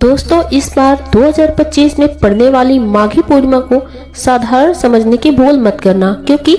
दोस्तों इस बार 2025 में पड़ने वाली माघी पूर्णिमा को साधारण समझने की भूल मत करना, क्योंकि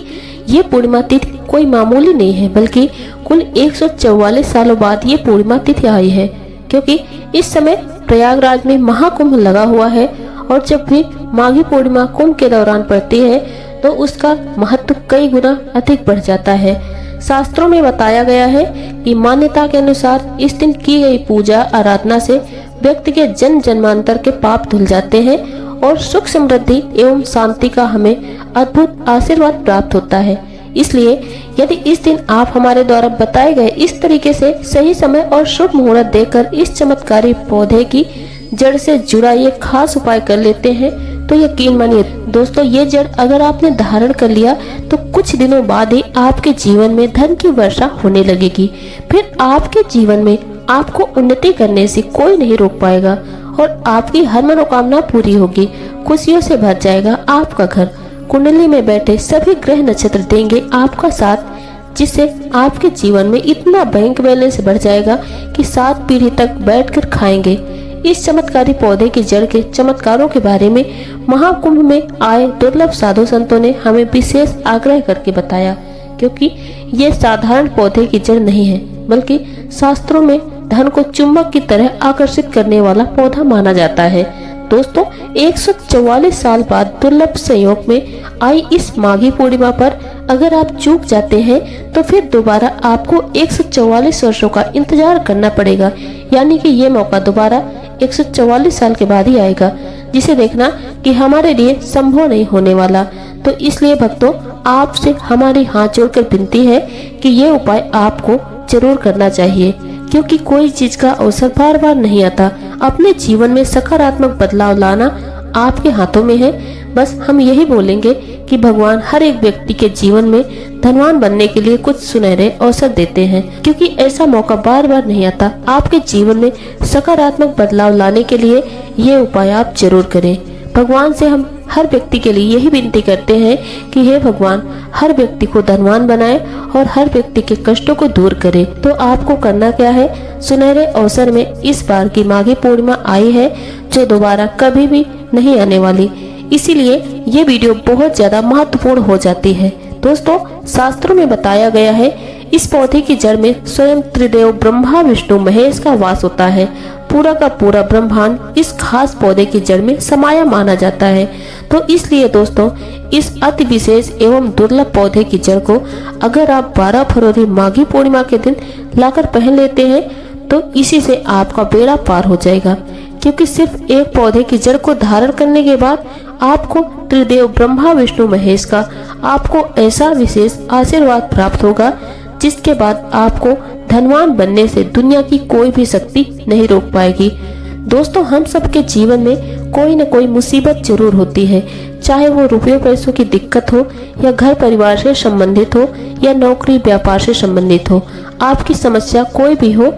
ये पूर्णिमा तिथि कोई मामूली नहीं है, बल्कि कुल 144 सालों बाद ये पूर्णिमा तिथि आई है। क्योंकि इस समय प्रयागराज में महाकुंभ लगा हुआ है और जब भी माघी पूर्णिमा कुंभ के दौरान पड़ती है तो उसका महत्व कई गुना अधिक बढ़ जाता है। शास्त्रों में बताया गया है कि मान्यता के अनुसार इस दिन की गई पूजा आराधना से व्यक्ति के जन्म जन्मांतर के पाप धुल जाते हैं और सुख समृद्धि एवं शांति का हमें अद्भुत आशीर्वाद प्राप्त होता है। इसलिए यदि इस दिन आप हमारे द्वारा बताए गए इस तरीके से सही समय और शुभ मुहूर्त देकर इस चमत्कारी पौधे की जड़ से जुड़ा ये खास उपाय कर लेते हैं तो यकीन मानिए दोस्तों, ये जड़ अगर आपने धारण कर लिया तो कुछ दिनों बाद ही आपके जीवन में धन की वर्षा होने लगेगी। फिर आपके जीवन में आपको उन्नति करने से कोई नहीं रोक पाएगा और आपकी हर मनोकामना पूरी होगी। खुशियों से भर जाएगा आपका घर। कुंडली में बैठे सभी ग्रह नक्षत्र देंगे आपका साथ, जिससे आपके जीवन में इतना बैंक बैलेंस बढ़ जाएगा कि 7 पीढ़ी तक बैठकर खाएंगे। इस चमत्कारी पौधे की जड़ के चमत्कारों के बारे में महाकुंभ में आए दुर्लभ साधु संतों ने हमें विशेष आग्रह करके बताया, क्योंकि ये साधारण पौधे की जड़ नहीं है, बल्कि शास्त्रों में धन को चुंबक की तरह आकर्षित करने वाला पौधा माना जाता है। दोस्तों 144 साल बाद दुर्लभ संयोग में आई इस माघी पूर्णिमा पर अगर आप चूक जाते हैं तो फिर दोबारा आपको 144 वर्षों का इंतजार करना पड़ेगा। यानी कि ये मौका दोबारा 144 साल के बाद ही आएगा, जिसे देखना कि हमारे लिए संभव नहीं होने वाला। तो इसलिए भक्तों, आपसे हमारी हाथ जोड़कर विनती है कि ये उपाय आपको जरूर करना चाहिए, क्योंकि कोई चीज का अवसर बार बार नहीं आता। अपने जीवन में सकारात्मक बदलाव लाना आपके हाथों में है। बस हम यही बोलेंगे कि भगवान हर एक व्यक्ति के जीवन में धनवान बनने के लिए कुछ सुनहरे अवसर देते हैं, क्योंकि ऐसा मौका बार बार नहीं आता। आपके जीवन में सकारात्मक बदलाव लाने के लिए ये उपाय आप जरूर करें। भगवान से हम हर व्यक्ति के लिए यही विनती करते हैं कि हे भगवान, हर व्यक्ति को धनवान बनाए और हर व्यक्ति के कष्टों को दूर करे। तो आपको करना क्या है, सुनहरे अवसर में इस बार की माघी पूर्णिमा आई है जो दोबारा कभी भी नहीं आने वाली, इसीलिए ये वीडियो बहुत ज्यादा महत्वपूर्ण हो जाती है। दोस्तों शास्त्रों में बताया गया है इस पौधे की जड़ में स्वयं त्रिदेव ब्रह्मा विष्णु महेश का वास होता है। पूरा का पूरा ब्रह्मांड इस खास पौधे की जड़ में समाया माना जाता है। तो इसलिए दोस्तों इस अति विशेष एवं दुर्लभ पौधे की जड़ को अगर आप 12 फरवरी माघी पूर्णिमा के दिन लाकर पहन लेते हैं तो इसी से आपका बेड़ा पार हो जाएगा, क्योंकि सिर्फ एक पौधे की जड़ को धारण करने के बाद आपको त्रिदेव ब्रह्मा विष्णु महेश का आपको ऐसा विशेष आशीर्वाद प्राप्त होगा जिसके बाद आपको धनवान बनने से दुनिया की कोई भी शक्ति नहीं रोक पाएगी। दोस्तों हम सबके जीवन में कोई न कोई मुसीबत जरूर होती है, चाहे वो रुपये पैसों की दिक्कत हो या घर परिवार से संबंधित हो या नौकरी व्यापार से संबंधित हो। आपकी समस्या कोई भी हो,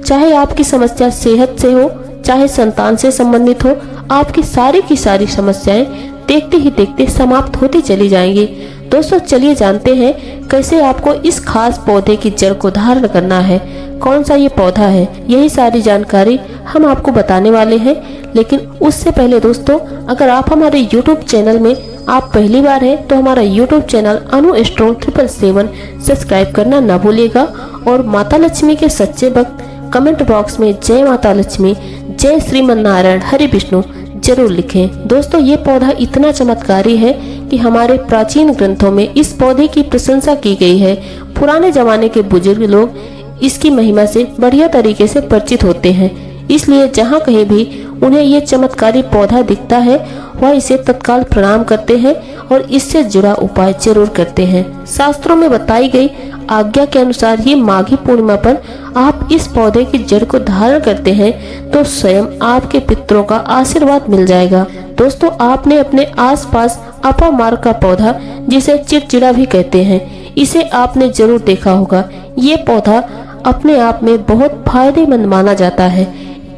चाहे आपकी समस्या सेहत से हो, चाहे संतान से संबंधित हो, आपकी सारी की सारी समस्याएं देखते ही देखते समाप्त होती चली जाएंगी। दोस्तों चलिए जानते हैं कैसे आपको इस खास पौधे की जड़ को धारण करना है, कौन सा ये पौधा है। यही सारी जानकारी हम आपको बताने वाले हैं। लेकिन उससे पहले दोस्तों, अगर आप हमारे YouTube चैनल में आप पहली बार हैं तो हमारा YouTube चैनल अनु स्ट्रॉन्ग 777 सब्सक्राइब करना ना भूलिएगा और माता लक्ष्मी के सच्चे भक्त कमेंट बॉक्स में जय माता लक्ष्मी, जय श्रीमन नारायण हरि विष्णु जरूर लिखें। दोस्तों ये पौधा इतना चमत्कारी है कि हमारे प्राचीन ग्रंथों में इस पौधे की प्रशंसा की गई है। पुराने जमाने के बुजुर्ग लोग इसकी महिमा से बढ़िया तरीके से परिचित होते हैं, इसलिए जहाँ कहीं भी उन्हें ये चमत्कारी पौधा दिखता है वह इसे तत्काल प्रणाम करते हैं और इससे जुड़ा उपाय जरूर करते हैं। शास्त्रों में बताई गई आज्ञा के अनुसार ये माघी पूर्णिमा पर आप इस पौधे की जड़ को धारण करते हैं तो स्वयं आपके पितरों का आशीर्वाद मिल जाएगा। दोस्तों आपने अपने आसपास अपामार्ग का पौधा, जिसे चिड़चिड़ा भी कहते हैं, इसे आपने जरूर देखा होगा। ये पौधा अपने आप में बहुत फायदेमंद माना जाता है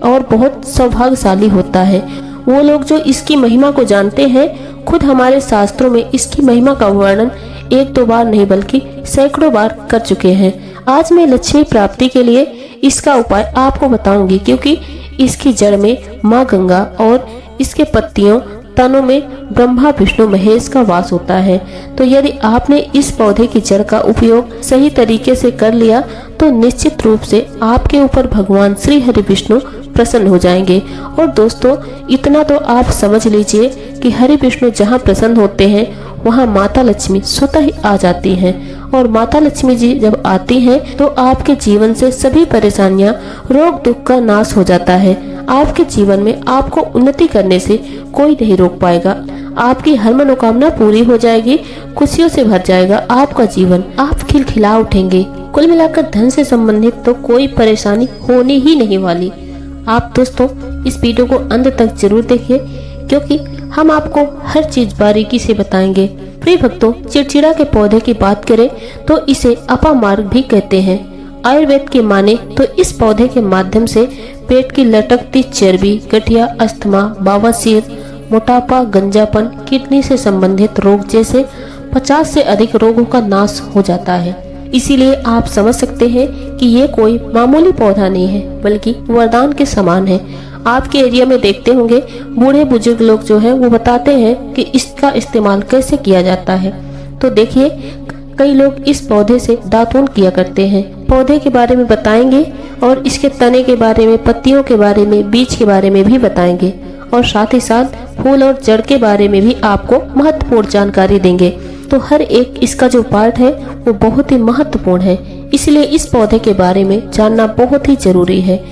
और बहुत सौभाग्यशाली होता है। वो लोग जो इसकी महिमा को जानते हैं, खुद हमारे शास्त्रों में इसकी महिमा का वर्णन 1-2 बार नहीं बल्कि सैकड़ों बार कर चुके हैं। आज मैं लक्ष्मी प्राप्ति के लिए इसका उपाय आपको बताऊंगी, क्योंकि इसकी जड़ में माँ गंगा और इसके पत्तियों तनों में ब्रह्मा विष्णु महेश का वास होता है। तो यदि आपने इस पौधे की जड़ का उपयोग सही तरीके से कर लिया तो निश्चित रूप से आपके ऊपर भगवान श्री हरि विष्णु प्रसन्न हो जाएंगे। और दोस्तों, इतना तो आप समझ लीजिए कि हरि विष्णु जहाँ प्रसन्न होते हैं वहाँ माता लक्ष्मी स्वतः ही आ जाती हैं। और माता लक्ष्मी जी जब आती हैं तो आपके जीवन से सभी परेशानियां, रोग दुख का नाश हो जाता है। आपके जीवन में आपको उन्नति करने से कोई नहीं रोक पाएगा। आपकी हर मनोकामना पूरी हो जाएगी, खुशियों से भर जाएगा आपका जीवन, आप खिलखिला उठेंगे। कुल मिलाकर धन से संबंधित तो कोई परेशानी होने ही नहीं वाली। आप दोस्तों इस वीडियो को अंत तक जरूर देखिए, क्योंकि हम आपको हर चीज बारीकी से बताएंगे। प्रिय भक्तों, चिड़चिड़ा के पौधे की बात करें तो इसे अपामार्ग भी कहते हैं। आयुर्वेद की माने तो इस पौधे के माध्यम से पेट की लटकती चर्बी, गठिया, अस्थमा, बवासीर, मोटापा, गंजापन, किडनी से संबंधित रोग जैसे 50 से अधिक रोगों का नाश हो जाता है। इसीलिए आप समझ सकते हैं कि ये कोई मामूली पौधा नहीं है, बल्कि वरदान के समान है। आपके एरिया में देखते होंगे बूढ़े बुजुर्ग लोग जो है वो बताते हैं कि इसका इस्तेमाल कैसे किया जाता है। तो देखिए, कई लोग इस पौधे से दातून किया करते हैं। पौधे के बारे में बताएंगे और इसके तने के बारे में, पत्तियों के बारे में, बीज के बारे में भी बताएंगे और साथ ही साथ फूल और जड़ के बारे में भी आपको महत्वपूर्ण जानकारी देंगे। तो हर एक इसका जो पार्ट है वो बहुत ही महत्वपूर्ण है, इसलिए इस पौधे के बारे में जानना बहुत ही जरूरी है।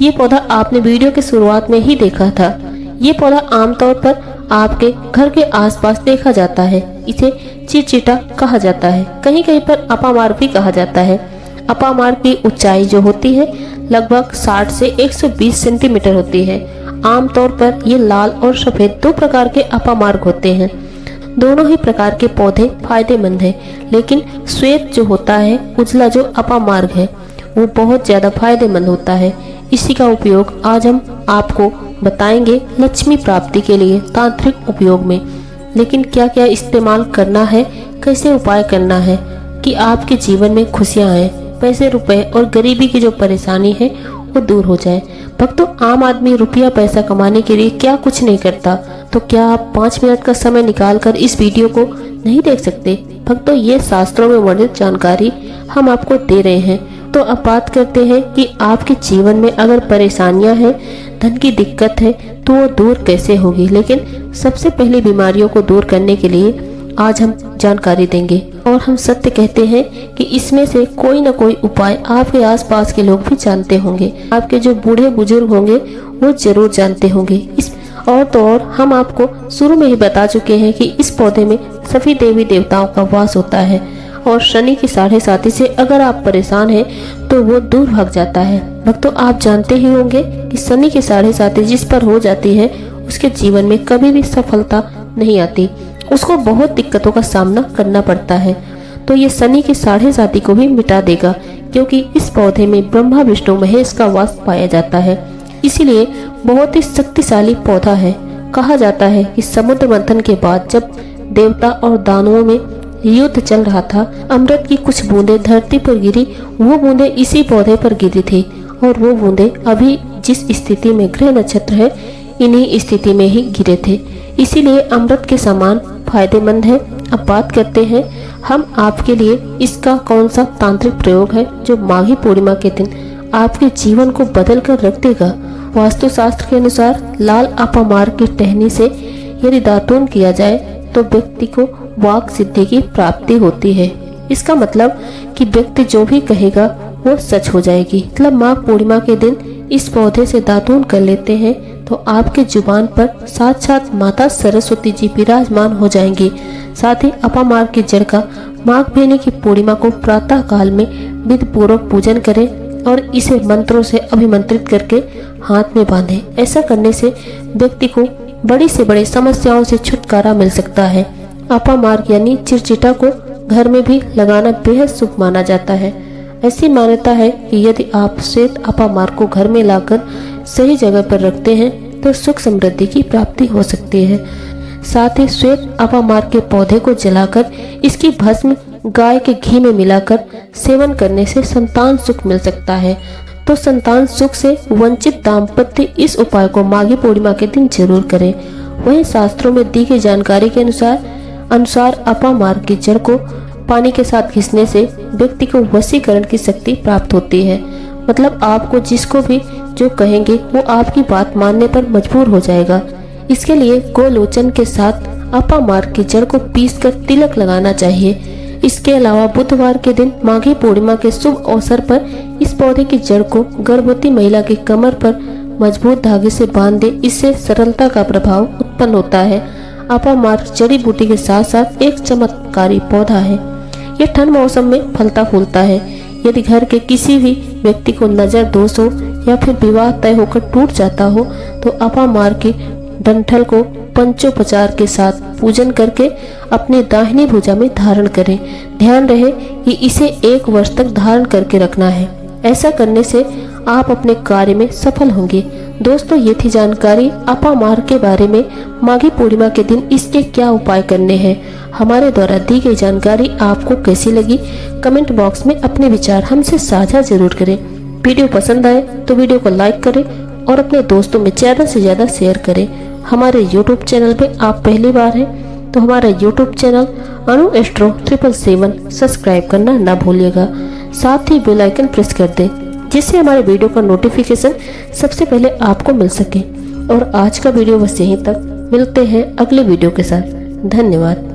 ये पौधा आपने वीडियो के शुरुआत में ही देखा था। ये पौधा आमतौर पर आपके घर के आसपास देखा जाता है। इसे चिड़चिटा कहा जाता है, कहीं कहीं पर अपामार्ग भी कहा जाता है। अपामार्ग की ऊंचाई जो होती है लगभग 60 से 120 सेंटीमीटर होती है। आमतौर पर ये लाल और सफेद दो प्रकार के अपामार्ग होते हैं। दोनों ही प्रकार के पौधे फायदेमंद हैं, लेकिन श्वेत जो होता है, उजला जो अपामार्ग है, वो बहुत ज्यादा फायदेमंद होता है। इसी का उपयोग आज हम आपको बताएंगे लक्ष्मी प्राप्ति के लिए तांत्रिक उपयोग में। लेकिन क्या क्या इस्तेमाल करना है, कैसे उपाय करना है कि आपके जीवन में खुशियां आए, पैसे रुपए और गरीबी की जो परेशानी है वो दूर हो जाए। भक्तों, आम आदमी रुपया पैसा कमाने के लिए क्या कुछ नहीं करता, तो क्या आप 5 मिनट का समय निकालकर इस वीडियो को नहीं देख सकते? भक्तों, ये शास्त्रों में वर्णित जानकारी हम आपको दे रहे हैं। तो अब बात करते हैं कि आपके जीवन में अगर परेशानियां हैं, धन की दिक्कत है, तो वो दूर कैसे होगी। लेकिन सबसे पहले बीमारियों को दूर करने के लिए आज हम जानकारी देंगे और हम सत्य कहते हैं कि इसमें से कोई न कोई उपाय आपके आसपास के लोग भी जानते होंगे। आपके जो बूढ़े बुजुर्ग होंगे वो जरूर जानते होंगे। और तो और हम आपको शुरू में ही बता चुके हैं कि इस पौधे में सभी देवी देवताओं का वास होता है और शनि की 7.5 से अगर आप परेशान हैं तो वो दूर भाग जाता है। भक्तों, आप जानते ही होंगे कि शनि की 7.5 जिस पर हो जाती है उसके जीवन में कभी भी सफलता नहीं आती, उसको बहुत दिक्कतों का सामना करना पड़ता है। तो ये शनि की 7.5 को भी मिटा देगा, क्योंकि इस पौधे में ब्रह्मा विष्णु महेश का वास पाया जाता है। इसीलिए बहुत ही शक्तिशाली पौधा है। कहा जाता है कि समुद्र मंथन के बाद जब देवता और दानवों में युद्ध चल रहा था, अमृत की कुछ बूंदें धरती पर गिरी। वो बूंदें इसी पौधे पर गिरी थी और वो बूंदें अभी जिस स्थिति में ग्रह नक्षत्र है, इन्हीं स्थिति में ही गिरे थे। इसीलिए अमृत के समान फायदेमंद है। अब बात करते हैं हम आपके लिए इसका कौन सा तांत्रिक प्रयोग है जो माघी पूर्णिमा के दिन आपके जीवन को बदल कर रख देगा। वास्तुशास्त्र के अनुसार लाल अपामार्ग की टहनी से यदि दातून किया जाए तो व्यक्ति को वाक सिद्धि की प्राप्ति होती है। इसका मतलब कि व्यक्ति जो भी कहेगा वो सच हो जाएगी। मतलब माघ पूर्णिमा के दिन इस पौधे से दातून कर लेते हैं तो आपके जुबान पर साक्षात माता सरस्वती जी विराजमान हो जाएंगी। साथ ही अपामार्ग की जड़ का माघ महीने की पूर्णिमा को प्रातः काल में विधि पूर्वक पूजन करें और इसे मंत्रों से अभिमंत्रित करके हाथ में बांधें। ऐसा करने से व्यक्ति को बड़ी से बड़ी समस्याओं से छुटकारा मिल सकता है। अपामार्ग यानी चिड़चिटा को घर में भी लगाना बेहद शुभ माना जाता है। ऐसी मान्यता है कि यदि आप श्वेत अपामार्ग को घर में लाकर सही जगह पर रखते हैं तो सुख समृद्धि की प्राप्ति हो सकती है। साथ ही श्वेत अपामार्ग के पौधे को जलाकर इसकी भस्म गाय के घी में मिलाकर सेवन करने से संतान सुख मिल सकता है। तो संतान सुख से वंचित दाम्पत्य इस उपाय को माघी पूर्णिमा के दिन जरूर करें। वहीं शास्त्रों में दी गई जानकारी के अनुसार अपामार्ग की जड़ को पानी के साथ घिसने से व्यक्ति को वशीकरण की शक्ति प्राप्त होती है। मतलब आपको जिसको भी जो कहेंगे वो आपकी बात मानने पर मजबूर हो जाएगा। इसके लिए गोलोचन के साथ अपामार्ग की जड़ को पीसकर तिलक लगाना चाहिए। इसके अलावा बुधवार के दिन माघी पूर्णिमा के शुभ अवसर पर इस पौधे की जड़ को गर्भवती महिला की कमर पर मजबूत धागे से बांध दे। इससे सरलता का प्रभाव उत्पन्न होता है। अपामार्ग जड़ी बूटी के साथ साथ एक चमत्कारी पौधा है। यह ठंड मौसम में फलता फूलता है। यदि घर के किसी भी व्यक्ति को नजर दोष हो या फिर विवाह तय होकर टूट जाता हो तो अपामार्ग के डंठल को पंचोपचार के साथ पूजन करके अपनी दाहिनी भुजा में धारण करें। ध्यान रहे कि इसे 1 वर्ष तक धारण करके रखना है। ऐसा करने से आप अपने कार्य में सफल होंगे। दोस्तों, ये थी जानकारी अपामार्ग के बारे में। माघी पूर्णिमा के दिन इसके क्या उपाय करने हैं। हमारे द्वारा दी गई जानकारी आपको कैसी लगी, कमेंट बॉक्स में अपने विचार हमसे साझा जरूर करें। वीडियो पसंद आए तो वीडियो को लाइक करें और अपने दोस्तों में ज़्यादा से ज़्यादा शेयर करें। हमारे YouTube चैनल पे आप पहली बार हैं तो हमारा YouTube चैनल अनु एस्ट्रो 777 सब्सक्राइब करना ना भूलिएगा। साथ ही बेल आइकन प्रेस कर दें जिससे हमारे वीडियो का नोटिफिकेशन सबसे पहले आपको मिल सके। और आज का वीडियो बस यहीं तक। मिलते हैं अगले वीडियो के साथ। धन्यवाद।